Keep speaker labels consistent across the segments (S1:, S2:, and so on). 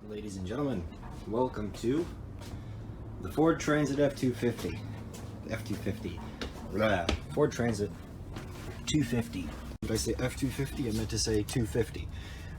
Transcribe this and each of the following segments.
S1: Ladies and gentlemen, welcome to the Ford Transit F250. Ford Transit 250. Did I say F250? I meant to say 250.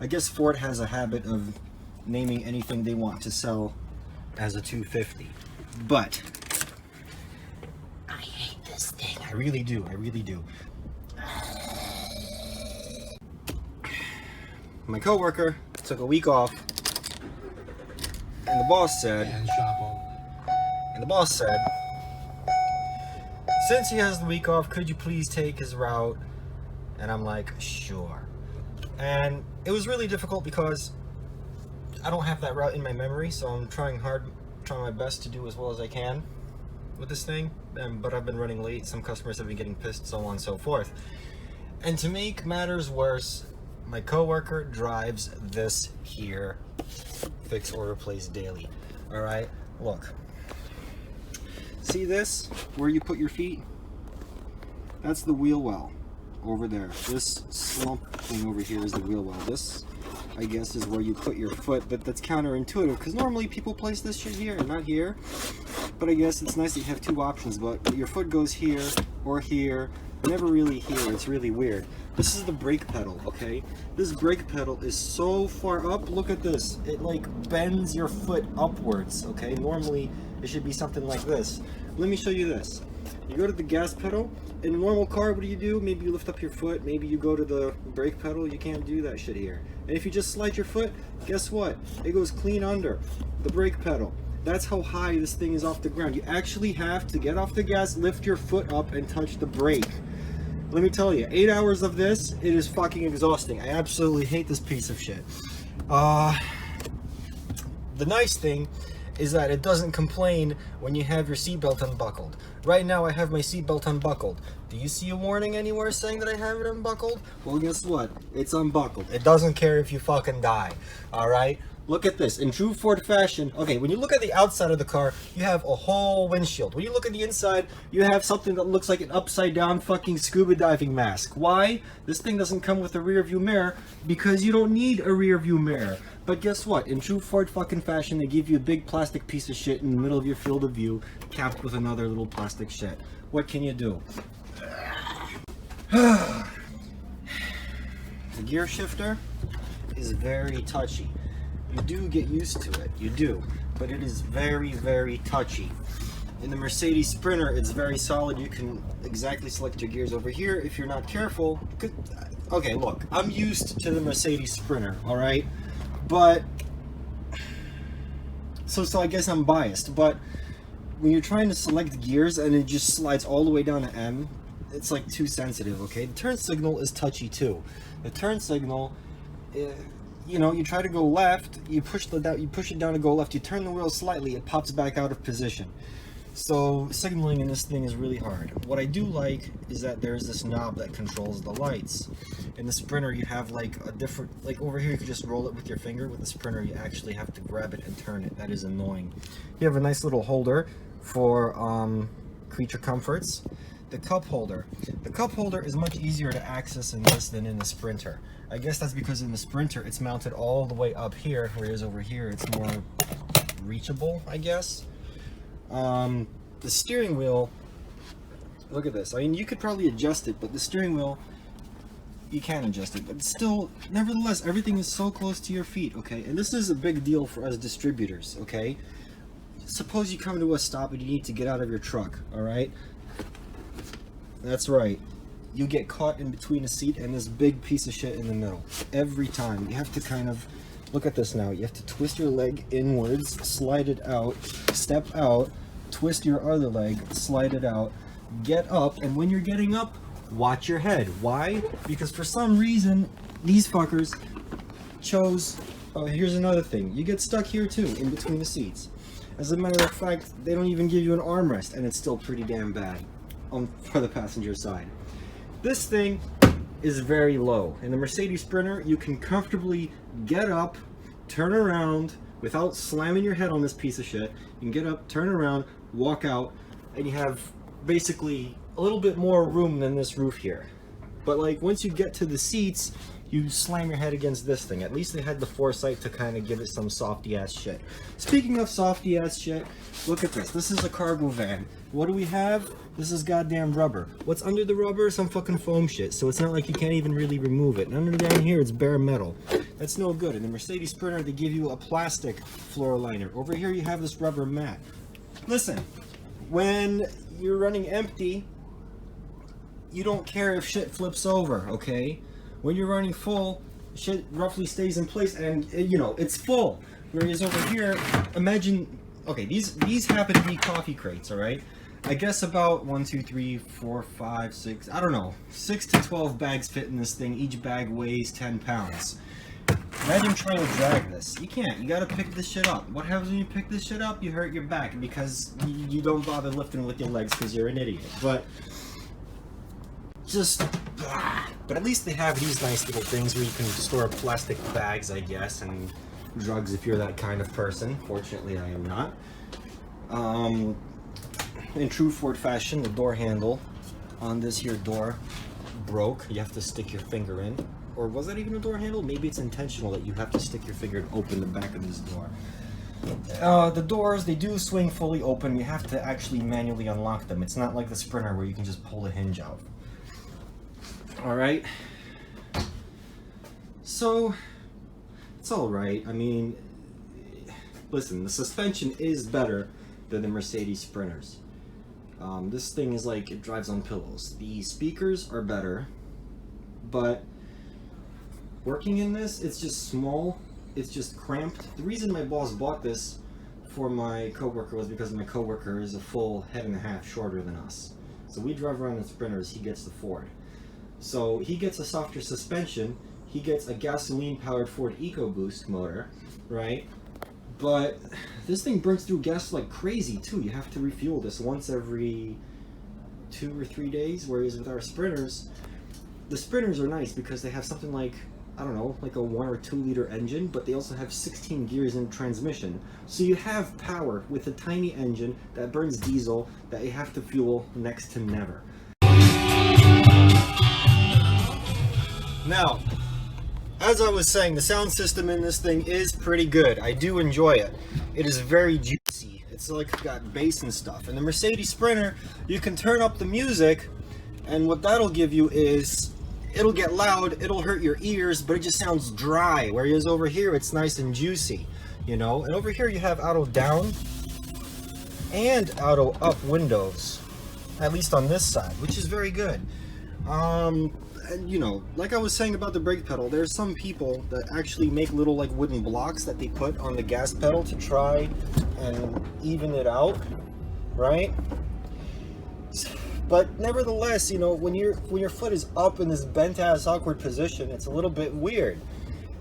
S1: I guess Ford has a habit of naming anything they want to sell as a 250. But I hate this thing. I really do. My coworker took a week off. And the boss said, since he has the week off, could you please take his route? And I'm like, sure. And it was really difficult because I don't have that route in my memory, so I'm trying my best to do as well as I can with this thing. But I've been running late, some customers have been getting pissed, so on and so forth. And to make matters worse, my coworker drives this here fix or replace daily. All right, look, see this where you put your feet? That's the wheel well over there. This slump thing over here is the wheel well. This, I guess, is where you put your foot, but that's counterintuitive because normally people place this shit here and not here. But I guess it's nice that you have two options, but your foot goes here or here, never really here. It's really weird. This is the brake pedal, okay? This brake pedal is so far up. Look at this. It like bends your foot upwards, okay? Normally it should be something like this. Let me show you this. You go to the gas pedal. In a normal car, what do? Maybe you lift up your foot. Maybe you go to the brake pedal. You can't do that shit here. And if you just slide your foot, guess what? It goes clean under the brake pedal. That's how high this thing is off the ground. You actually have to get off the gas, lift your foot up, and touch the brake. Let me tell you, 8 hours of this, it is fucking exhausting. I absolutely hate this piece of shit. The nice thing is that it doesn't complain when you have your seatbelt unbuckled. Right now I have my seatbelt unbuckled. Do you see a warning anywhere saying that I have it unbuckled? Well, guess what? It's unbuckled. It doesn't care if you fucking die. Alright? Look at this. In true Ford fashion, okay, when you look at the outside of the car, you have a whole windshield. When you look at the inside, you have something that looks like an upside down fucking scuba diving mask. Why? This thing doesn't come with a rear view mirror because you don't need a rear view mirror. But guess what? In true Ford fucking fashion, they give you a big plastic piece of shit in the middle of your field of view, capped with another little plastic shit. What can you do? The gear shifter is very touchy. You do get used to it, you do, but it is very, very touchy. In the Mercedes Sprinter, it's very solid. You can exactly select your gears over here if you're not careful. Okay, look, I'm used to the Mercedes Sprinter, all right? But, so I guess I'm biased, but when you're trying to select gears and it just slides all the way down to M, it's like too sensitive, okay? The turn signal is touchy too. The turn signal, you know, you try to go left, you push it down to go left, you turn the wheel slightly, it pops back out of position. So signaling in this thing is really hard. What I do like is that there's this knob that controls the lights. In the Sprinter, you have like a different, like over here you could just roll it with your finger. With the Sprinter, you actually have to grab it and turn it. That is annoying. You have a nice little holder for creature comforts. The cup holder. The cup holder is much easier to access in this than in the Sprinter. I guess that's because in the Sprinter it's mounted all the way up here, whereas over here it's more reachable, I guess. The steering wheel, look at this. I mean, you could probably adjust it, but the steering wheel, you can adjust it, but still, nevertheless, everything is so close to your feet, okay? And this is a big deal for us distributors, okay? Suppose you come to a stop and you need to get out of your truck, all right? That's right. You get caught in between a seat and this big piece of shit in the middle. Every time. You have to kind of, look at this now. You have to twist your leg inwards, slide it out, step out, twist your other leg, slide it out, get up, and when you're getting up, watch your head. Why? Because for some reason, these fuckers chose, oh, here's another thing. You get stuck here too, in between the seats. As a matter of fact, they don't even give you an armrest, and it's still pretty damn bad for the passenger side. This thing is very low. In the Mercedes Sprinter, you can comfortably get up, turn around without slamming your head on this piece of shit. You can get up, turn around, walk out, and you have basically a little bit more room than this roof here. But like once you get to the seats, you slam your head against this thing. At least they had the foresight to kind of give it some softy ass shit. Speaking of softy ass shit, look at this. This is a cargo van. What do we have? This is goddamn rubber. What's under the rubber? Some fucking foam shit. So it's not like you can't even really remove it. And under down here, it's bare metal. That's no good. In the Mercedes Sprinter, they give you a plastic floor liner. Over here, you have this rubber mat. Listen, when you're running empty, you don't care if shit flips over, okay? When you're running full, shit roughly stays in place, and you know it's full. Whereas over here, imagine, okay, these happen to be coffee crates, all right? I guess about 1, 2, 3, 4, 5, 6, I don't know, 6 to 12 bags fit in this thing. Each bag weighs 10 pounds. Imagine trying to drag this. You can't. You gotta pick this shit up. What happens when you pick this shit up? You hurt your back because you don't bother lifting with your legs because you're an idiot. But just, but at least they have these nice little things where you can store plastic bags, I guess, and drugs if you're that kind of person. Fortunately, I am not. In true Ford fashion, the door handle on this here door broke. You have to stick your finger in. Or was that even a door handle? Maybe it's intentional that you have to stick your finger and open the back of this door. The doors, they do swing fully open. You have to actually manually unlock them. It's not like the Sprinter where you can just pull the hinge out. Alright. So, it's alright. I mean, listen, the suspension is better than the Mercedes Sprinters. This thing is like, it drives on pillows. The speakers are better, but working in this, it's just small, it's just cramped. The reason my boss bought this for my coworker was because my coworker is a full head and a half shorter than us. So we drive around in Sprinters, he gets the Ford. So he gets a softer suspension, he gets a gasoline-powered Ford EcoBoost motor, right? But this thing burns through gas like crazy too. You have to refuel this once every 2 or 3 days, whereas with our Sprinters, the Sprinters are nice because they have something like, I don't know, like a 1 or 2 liter engine, but they also have 16 gears in the transmission. So you have power with a tiny engine that burns diesel that you have to fuel next to never. Now, as I was saying, the sound system in this thing is pretty good. I do enjoy it. It is very juicy. It's like got bass and stuff. In the Mercedes Sprinter, you can turn up the music, and what that'll give you is, it'll get loud, it'll hurt your ears, but it just sounds dry. Whereas over here, it's nice and juicy, you know? And over here, you have auto down and auto up windows, at least on this side, which is very good. And you know, like I was saying about the brake pedal, there's some people that actually make little like wooden blocks that they put on the gas pedal to try and even it out, right? But nevertheless, you know, when your foot is up in this bent ass awkward position, it's a little bit weird.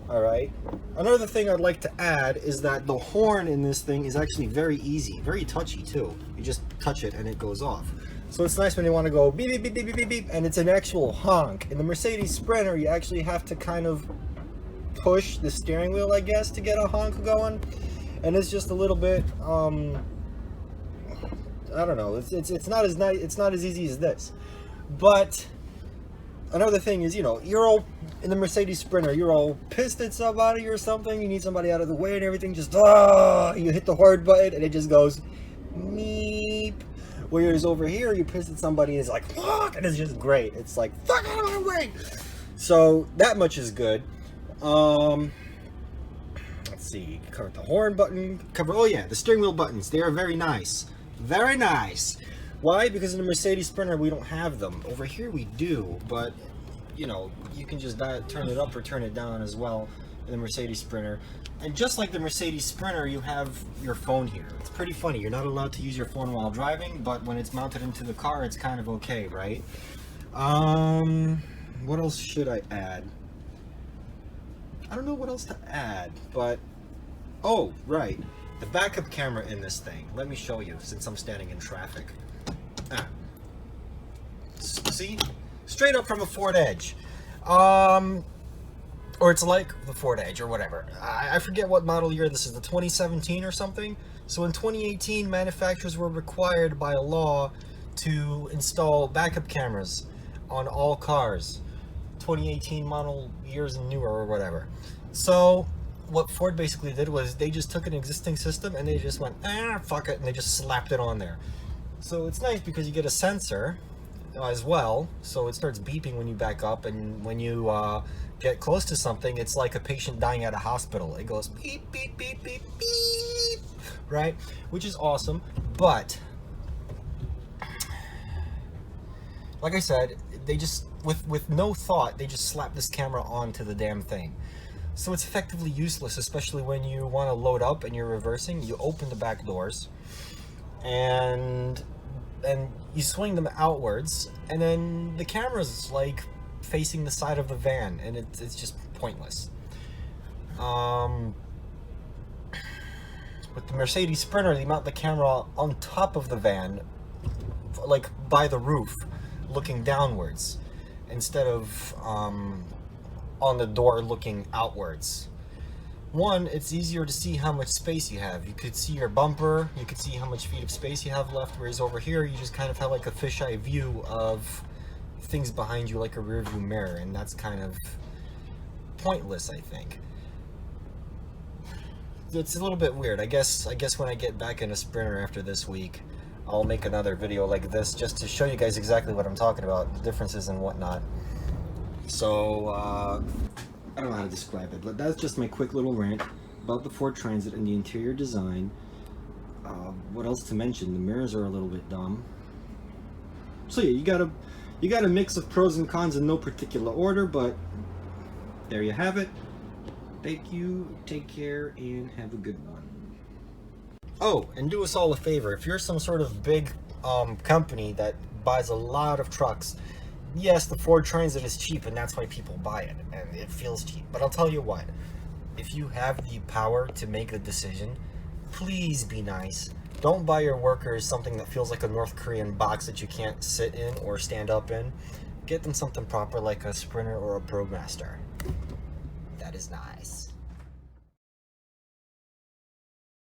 S1: All right. Another thing I'd like to add is that the horn in this thing is actually very easy, very touchy too. You just touch it and it goes off. So it's nice when you want to go beep, beep, beep, beep, beep, beep, beep, and it's an actual honk. In the Mercedes Sprinter, you actually have to kind of push the steering wheel, I guess, to get a honk going. And it's just a little bit, I don't know, it's not as nice, it's not as easy as this. But another thing is, you know, you're all, in the Mercedes Sprinter, you're all pissed at somebody or something, you need somebody out of the way and everything, just, you hit the hard button and it just goes, meep. Whereas over here, you piss at somebody and it's like, fuck, and it's just great. It's like, fuck out of my way. So that much is good. Let's see, cover the horn button, oh yeah, the steering wheel buttons, they are very nice. Very nice. Why? Because in the Mercedes Sprinter, we don't have them. Over here, we do, but, you know, you can just turn it up or turn it down as well in the Mercedes Sprinter. And just like the Mercedes Sprinter, you have your phone here. It's pretty funny. You're not allowed to use your phone while driving, but when it's mounted into the car, it's kind of okay, right? What else should I add? I don't know what else to add, but... Oh, right. The backup camera in this thing. Let me show you, since I'm standing in traffic. See? Straight up from a Ford Edge. Or it's like the Ford Edge or whatever. I forget what model year this is, the 2017 or something. So in 2018, manufacturers were required by law to install backup cameras on all cars. 2018 model years and newer or whatever. So what Ford basically did was they just took an existing system and they just went, fuck it, and they just slapped it on there. So it's nice because you get a sensor as well, so it starts beeping when you back up, and when you get close to something, it's like a patient dying at a hospital. It goes beep, beep, beep, beep, beep, right? Which is awesome, but like I said, they just, with no thought, they just slap this camera onto the damn thing. So it's effectively useless, especially when you want to load up and you're reversing. You open the back doors, and you swing them outwards, and then the camera's like facing the side of the van, and it's just pointless. With the Mercedes Sprinter, they mount the camera on top of the van, like by the roof, looking downwards, instead of on the door looking outwards. One, it's easier to see how much space you have. You could see your bumper, you could see how much feet of space you have left, whereas over here you just kind of have like a fisheye view of things behind you, like a rear view mirror, and that's kind of pointless, I think. It's a little bit weird. I guess when I get back in a Sprinter after this week, I'll make another video like this just to show you guys exactly what I'm talking about, the differences and whatnot. So, I don't know how to describe it, but that's just my quick little rant about the Ford Transit and the interior design. What else to mention? The mirrors are a little bit dumb. So yeah, you got a mix of pros and cons in no particular order, but there you have it. Thank you, take care, and have a good one. Oh, and do us all a favor. If you're some sort of big company that buys a lot of trucks, yes, the Ford Transit is cheap, and that's why people buy it, and it feels cheap. But I'll tell you what, if you have the power to make a decision, please be nice. Don't buy your workers something that feels like a North Korean box that you can't sit in or stand up in. Get them something proper like a Sprinter or a ProMaster. That is nice.